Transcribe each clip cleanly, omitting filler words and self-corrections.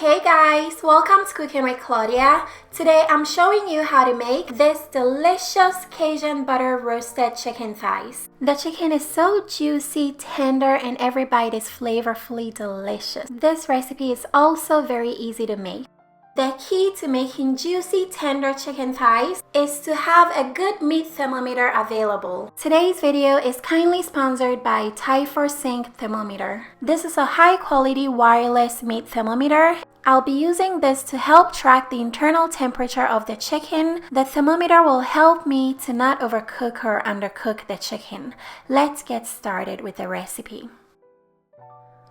Hey guys, welcome to Cooking with Claudia. Today I'm showing you how to make this delicious Cajun butter roasted chicken thighs. The chicken is so juicy, tender, and every bite is flavorfully delicious. This recipe is also very easy to make. The key to making juicy, tender chicken thighs is to have a good meat thermometer available. Today's video is kindly sponsored by Thyme thermometer. This is a high-quality wireless meat thermometer. I'll be using this to help track the internal temperature of the chicken. The thermometer will help me to not overcook or undercook the chicken. Let's get started with the recipe.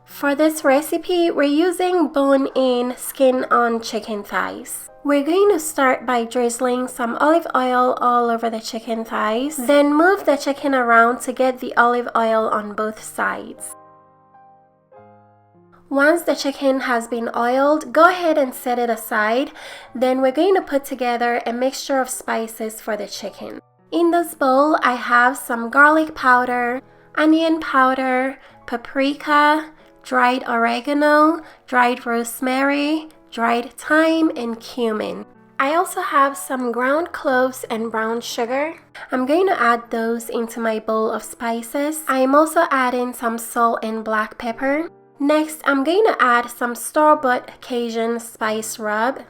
For this recipe, we're using bone-in, skin-on chicken thighs. We're going to start by drizzling some olive oil all over the chicken thighs, then move the chicken around to get the olive oil on both sides. Once the chicken has been oiled, go ahead and set it aside. Then we're going to put together a mixture of spices for the chicken. In this bowl, I have some garlic powder, onion powder, paprika, dried oregano, dried rosemary, dried thyme, and cumin. I also have some ground cloves and brown sugar. I'm going to add those into my bowl of spices. I am also adding some salt and black pepper. Next, I'm going to add some store-bought Cajun spice rub.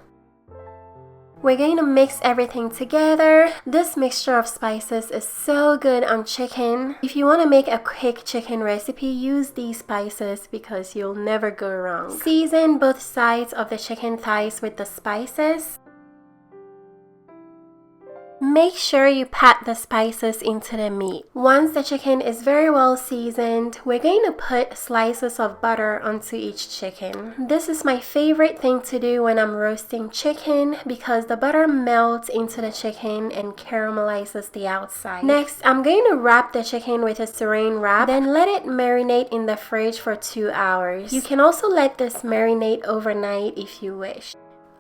We're going to mix everything together. This mixture of spices is so good on chicken. If you want to make a quick chicken recipe, use these spices because you'll never go wrong. Season both sides of the chicken thighs with the spices. Make sure you pat the spices into the meat. Once the chicken is very well seasoned, we're going to put slices of butter onto each chicken. This is my favorite thing to do when I'm roasting chicken because the butter melts into the chicken and caramelizes the outside. Next, I'm going to wrap the chicken with a saran wrap, then let it marinate in the fridge for 2 hours. You can also let this marinate overnight if you wish.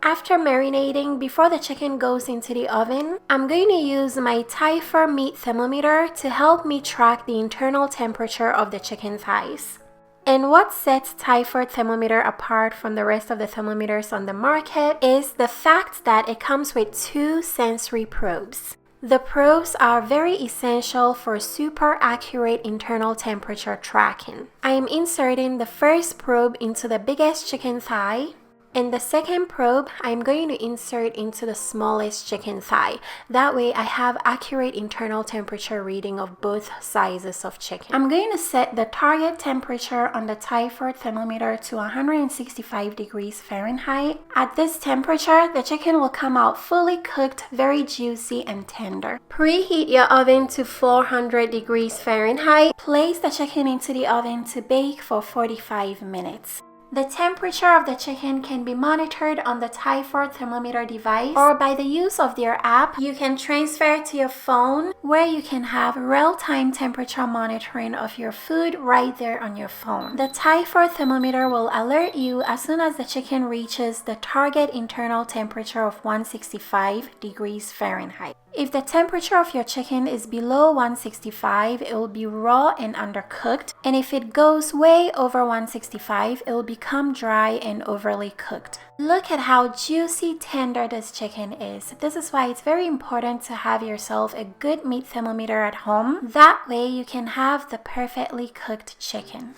After marinating, before the chicken goes into the oven, I'm going to use my Thyme meat thermometer to help me track the internal temperature of the chicken thighs. And what sets Thyme thermometer apart from the rest of the thermometers on the market is the fact that it comes with 2 sensory probes. The probes are very essential for super accurate internal temperature tracking. I am inserting the first probe into the biggest chicken thigh. And the second probe, I'm going to insert into the smallest chicken thigh. That way I have accurate internal temperature reading of both sizes of chicken. I'm going to set the target temperature on the Thyme thermometer to 165 degrees Fahrenheit. At this temperature, the chicken will come out fully cooked, very juicy and tender. Preheat your oven to 400 degrees Fahrenheit. Place the chicken into the oven to bake for 45 minutes. The temperature of the chicken can be monitored on the Thyme thermometer device or by the use of their app. You can transfer it to your phone where you can have real-time temperature monitoring of your food right there on your phone. The Thyme thermometer will alert you as soon as the chicken reaches the target internal temperature of 165 degrees Fahrenheit. If the temperature of your chicken is below 165, it will be raw and undercooked. And if it goes way over 165, it will become dry and overly cooked. Look at how juicy, tender this chicken is. This is why it's very important to have yourself a good meat thermometer at home. That way you can have the perfectly cooked chicken.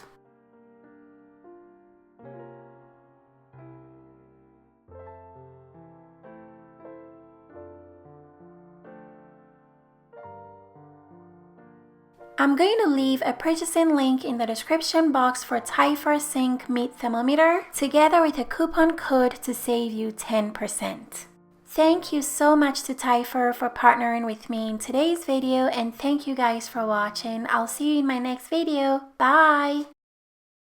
I'm going to leave a purchasing link in the description box for Thyme meat thermometer together with a coupon code to save you 10%. Thank you so much to Thyme for partnering with me in today's video, and thank you guys for watching. I'll see you in my next video. Bye!